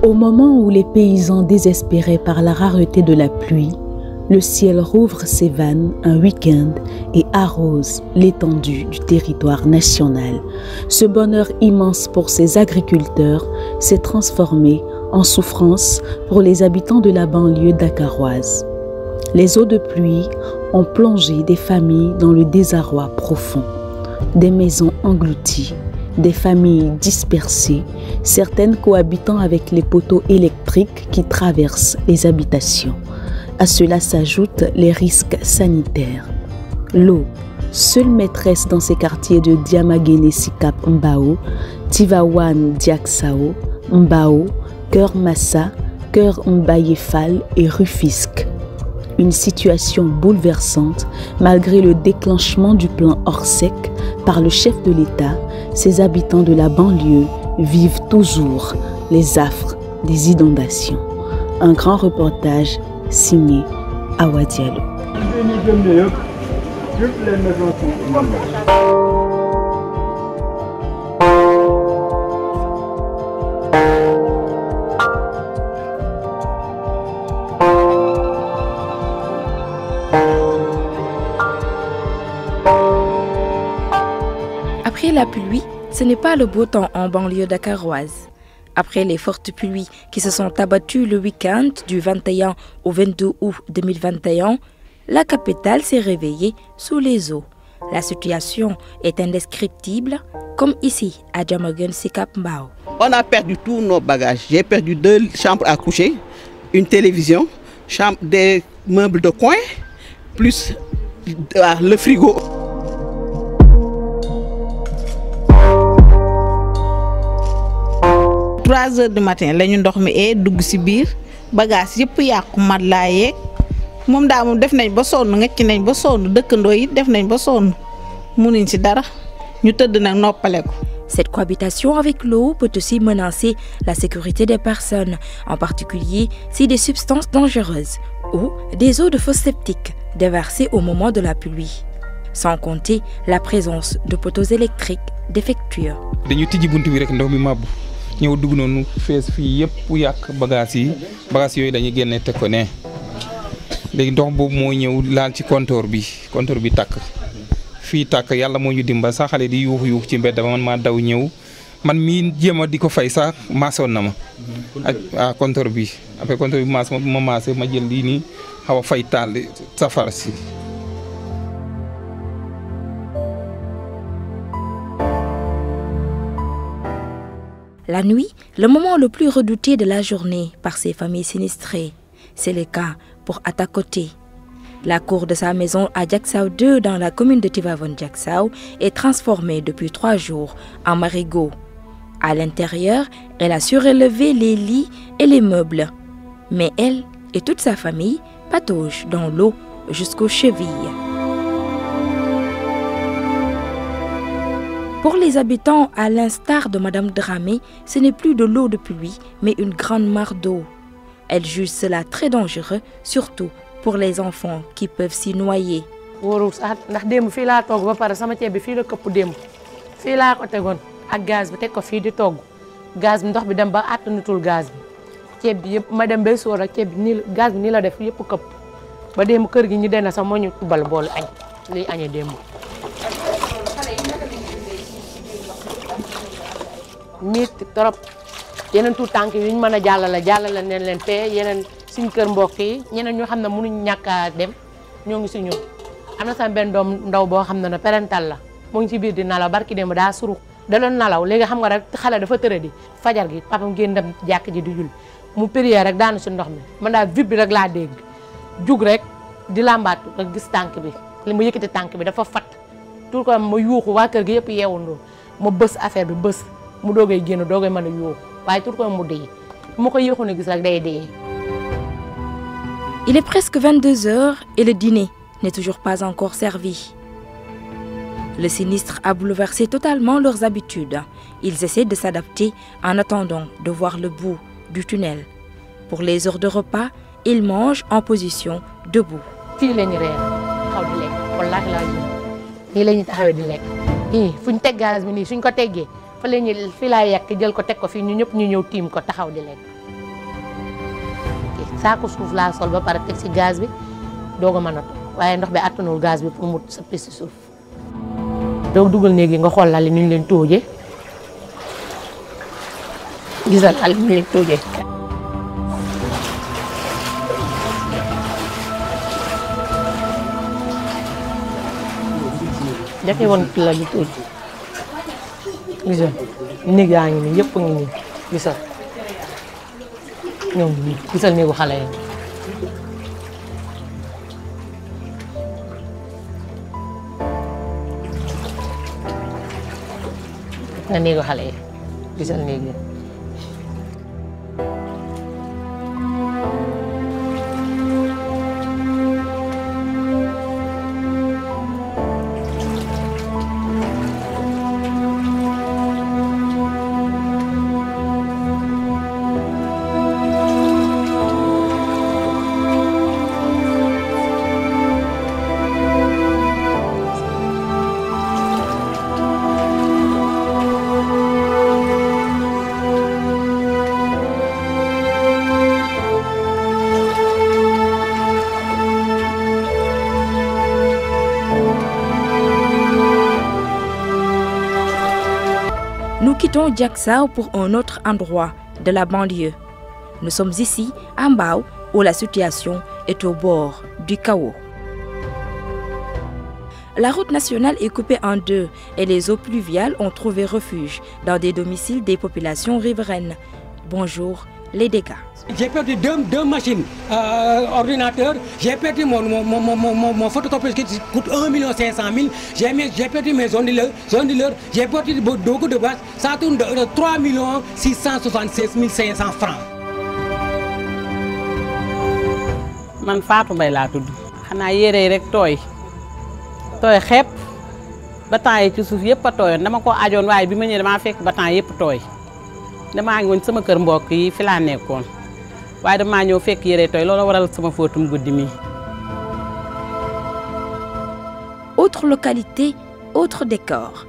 Au moment où les paysans désespérés par la rareté de la pluie, le ciel rouvre ses vannes un week-end et arrose l'étendue du territoire national. Ce bonheur immense pour ces agriculteurs s'est transformé en souffrance pour les habitants de la banlieue dakaroise. Les eaux de pluie ont plongé des familles dans le désarroi profond. Des maisons englouties, des familles dispersées, certaines cohabitant avec les poteaux électriques qui traversent les habitations. À cela s'ajoutent les risques sanitaires. L'eau, seule maîtresse dans ces quartiers de Diamagene Sikap Mbao, Tivaouane Diaksao, Mbao, Cœur Massa, Cœur Mbayefal et Rufisque. Une situation bouleversante malgré le déclenchement du plan Orsec par le chef de l'État. Ces habitants de la banlieue vivent toujours les affres des inondations. Un grand reportage signé Awa Diallo. Après la pluie, ce n'est pas le beau temps en banlieue dakaroise. Après les fortes pluies qui se sont abattues le week-end du 21 au 22 août 2021, la capitale s'est réveillée sous les eaux. La situation est indescriptible, comme ici à Diamagene Sikap Mbao. On a perdu tous nos bagages. J'ai perdu 2 chambres à coucher, une télévision, des meubles de coin, plus le frigo. 3 heures du matin la ñu ndox mi dugg ci biir bagage yëpp yàqu matelas yeeg moom daa moom def nañ ba sonn ngecc nañ ba sonn dëkkandoo yi def nañ ba sonn mënuñ ci dara ñu tëdd nag noppale ko. Cette cohabitation avec l'eau peut aussi menacer la sécurité des personnes, en particulier si des substances dangereuses ou des eaux de fosse septique déversées au moment de la pluie. Sans compter la présence de poteaux électriques défectueux. dañu tijji buntu bi rek ndox mi mabbu ñëw dugg noonu fees fii yëpp yàq bagage yooyu dañuy génne teg ko ne léegi ndox boobu moo ñëw laal ci compteur bi tàkk fii tàkk yàlla moo ñu dimbal sax xale di yuuxu ci mbedd ba man maa daw ñëw man mii jéem a di ko fay sax maasoon na ma ak compteur bi après compteur bi maas ma maase ma jël lii nii xaw a fay taal safara si. La nuit, le moment le plus redouté de la journée par ces familles sinistrées. C'est le cas pour Atakoté. La cour de sa maison à Diaksao 2 dans la commune de Tivaouane Diaksao est transformée depuis 3 jours en marigot. À l'intérieur, elle a surélevé les lits et les meubles. Mais elle et toute sa famille pataugent dans l'eau jusqu'aux chevilles. Pour les habitants, à l'instar de Madame Dramé, ce n'est plus de l'eau de pluie, mais une grande mare d'eau. Elle juge cela très dangereux, surtout pour les enfants qui peuvent s'y noyer. ndax démb fii laa togg ba pare sama ceeb bi fii la këpp démb fii laa ko tegoon ak gaz bi teg ko fii di togg gaz bi ndox bi dem ba àttanutul gaz bi ceeb bi yëpp ma dem bay sóor ak ceeb bi nii gaz bi nii la def yëpp këpp ba démb kër gi ñu dena sax moo ñu tubal boolu añ liy añee démb. miiti trop yeneen tuut tànk yi ñu mën a jàllale neen leen fee yeneen suñ kër mbokk yi ñeneen ñoo xam ne mënuñ ñàkk a dem ñoo ngi si ñun am na sama benn doom ndaw boo xam ne parental la moo ngi ci biir di nalaw barki dem daa surux da doon nalaw léegi xam nga rek xale dafa tëra di fajar gi papam génn dem jàkk ji di julli mu prière rek daanu si ndox mi man daal vib bi rek laa dégg jug rek di làmbaatu rek gis tànk bi li ma yëkkati tànk bi dafa fat tout ko ma yuuxu waa kër gi yëpp yeewandoo ma bës affaire bi bës mu doogay génn doogay mën a yuuxu waaye tout ko mu dee mu ko yéexu na gis rek day dee. Il est presque 22 heures et le dîner n'est toujours pas encore servi. Le sinistre a bouleversé totalement leurs habitudes. Ils essaient de s'adapter en attendant de voir le bout du tunnel. Pour les heures de repas, ils mangent en position debout. fii la ñu reer xaw di lekk wallaahi laa ji nii la ñu taxawee di lekk nii fu ñu teg gaz bi nii suñ ko teggee fa la ñu fii laa yekk jël ko teg ko fii ñu ñëpp ñu ñëw tiim ko taxaw di lekk. saako suuf laa sol ba pare teg si gaz bi doog a mën a toog waaye ndox bi attanul gaz bi pour mu sëppi si suuf. doog dugal néeg yi nga xool lal yi ni ñu leen toojee gisal lal yi ni ñu leen toojee. jafe woon la bi tuuti gisal néeg yaa ngi nii yëpp a ngi nii gisal ñoom nii gisal néegu xale yi nga néegu xale yi gisal néeg yi. Nous quittons Diacksao pour un autre endroit de la banlieue. Nous sommes ici à Mbao où la situation est au bord du chaos. La route nationale est coupée en deux et les eaux pluviales ont trouvé refuge dans des domiciles des populations riveraines. Bonjour les dégâts. J'ai perdu deux machines ordinateurs, j'ai perdu mon photocopieuse qui coûte 1 500 000, j'ai perdu mes onduleurs, j'ai perdu beaucoup de base, ça tourne de 3 676 500 francs. Man Fatou Mbaye laa tudd xanaa yére yi rek tooy xepp batan yi ci suuf yëpp a tooyoon dama ko ajoon waaye bi ma ñëwee damaa fekk batan yëpp tooy damaa ngi woon sama kër mbokk yi fi laa nekkoon waaye damaa ñëw fekk yére tooy loolu waral sama fóotum guddi mi. Autre localité, autre décor,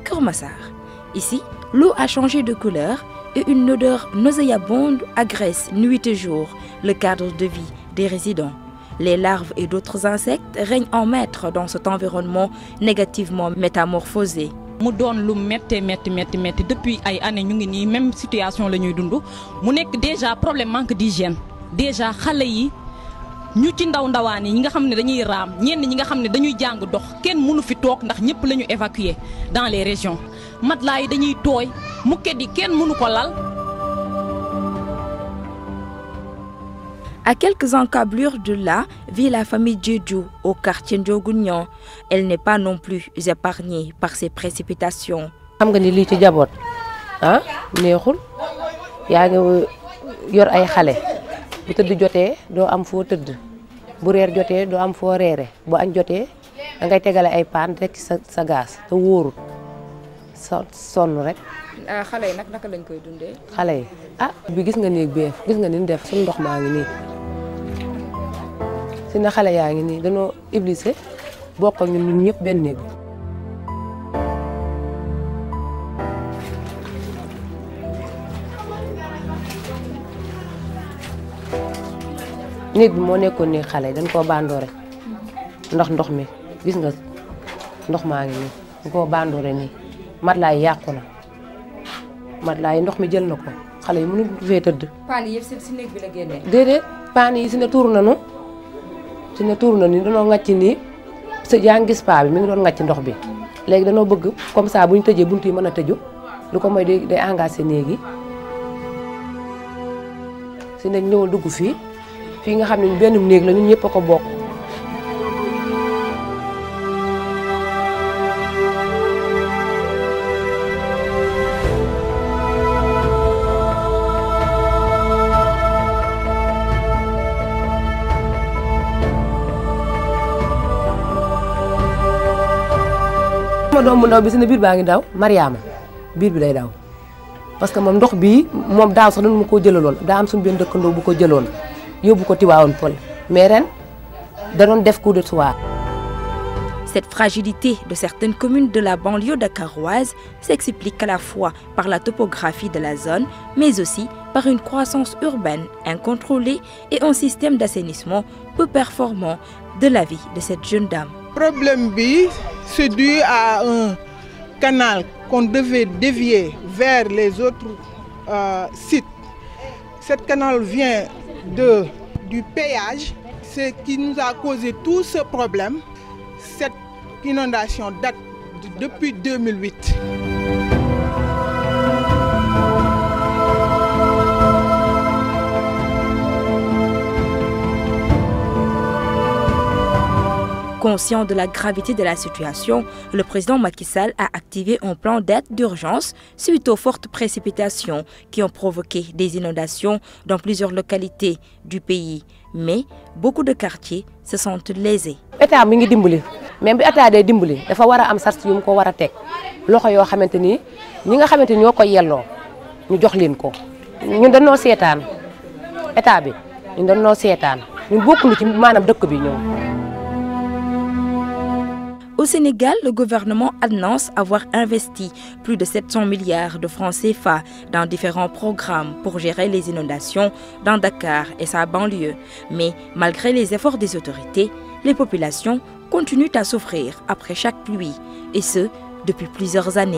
Keur Massar. Ici, l'eau a changé de couleur et une odeur nauséabonde agresse nuit et jour le cadre de vie des résidents. Les larves et d'autres insectes règnent en maître dans cet environnement négativement métamorphosé. mu doon lu métti depuis ay années ñu ngi nii même situation la ñuy dund mu nekk déjà problème manque d'hygiène déjà xale yi ñu ci ndawaan yi ñi nga xam ne dañuy raam ñenn ñi nga xam ne dañuy jàng dox kenn mënu fi toog ndax ñëpp la ñu évacuer dans les régions matelas yi dañuy tooy mukket yi kenn mënu ko lal. À quelques encablures de là vit la famille Diédhiou au quartier Ndiogou-Niang. Elle n'est pas non plus épargnée par ces précipitations. xam nga ni lii ci jaboot ah neexul yaa ngi yor ay xale bu tëdd jotee doo am foo tëdd bu reer jotee doo am foo reere bu añ jotee da ngay tegale ay paan rek sa gaas te wóorul sonn rek. xale yi nag naka lañ koy dundee. xale yi bi gis nga néeg bi gis nga ni ñu def suñu ndox maa ngi nii si na xale yaa ngi nii dañoo iblisé bokk ak ñun ñëpp benn néeg. néeg bi moo nekkoon nii xale yi dañ koo bandoore ndox mi gis nga ndox maa ngi nii dañ koo bandoore nii matelas yi yàqu na matelas yi ndox mi jël na ko xale yi mënuñu fee tëdd. paan yi yëpp si néeg bi la génnee. déedéet paan yi si ne tuur nañu dañoo ngàcc nii yaa ngi gis paa bi mi ngi doon ngàcc ndox bi léegi dañoo bëgg comme ça bu ñu tëjee bunt yi mën a tëju lu ko mooy day engagé néeg yi si ne ñëw dugg fii nga xam ne benn néeg la ñun ñëpp a ko bokk. sama doom bu ndaw bi si ne biir baa ngi daw Mariama biir bi day daw parce que moom ndox bii moom daaw sax dañu ma koo jëlaloon daa am suñu benn dëkkandoo bu ko jëloon yóbbu ko Tivaouane Peulh mais ren da doon def coup de soir. Cette fragilité de certaines communes de la banlieue dakaroise s'explique à la fois par la topographie de la zone, mais aussi par une croissance urbaine incontrôlée et un système d'assainissement peu performant de la vie de cette jeune dame. Le problème, c'est dû à un canal qu'on devait dévier vers les autres sites. Ce canal vient du péage, ce qui nous a causé tout ce problème. Cette inondation date depuis 2008. Conscient de la gravité de la situation, le président Macky Sall a activé un plan d'aide d'urgence suite aux fortes précipitations qui ont provoqué des inondations dans plusieurs localités du pays. Mais beaucoup de quartiers se sentent lésés. État mi ngi dimbali même bi état day dimbali dafa war a am sart yu mu ko war a teg loxo yoo xamante ni ñi nga xamante ni ñoo koy yelloo ñu jox leen ko ñun dañoo seetaan état bi ñun dañoo seetaan ñun bokkuñu ci maanaam dëkk bi ñoom. Au Sénégal, le gouvernement annonce avoir investi plus de 700 milliards de francs CFA dans différents programmes pour gérer les inondations dans Dakar et sa banlieue. Mais malgré les efforts des autorités, les populations continuent à souffrir après chaque pluie, et ce, depuis plusieurs années.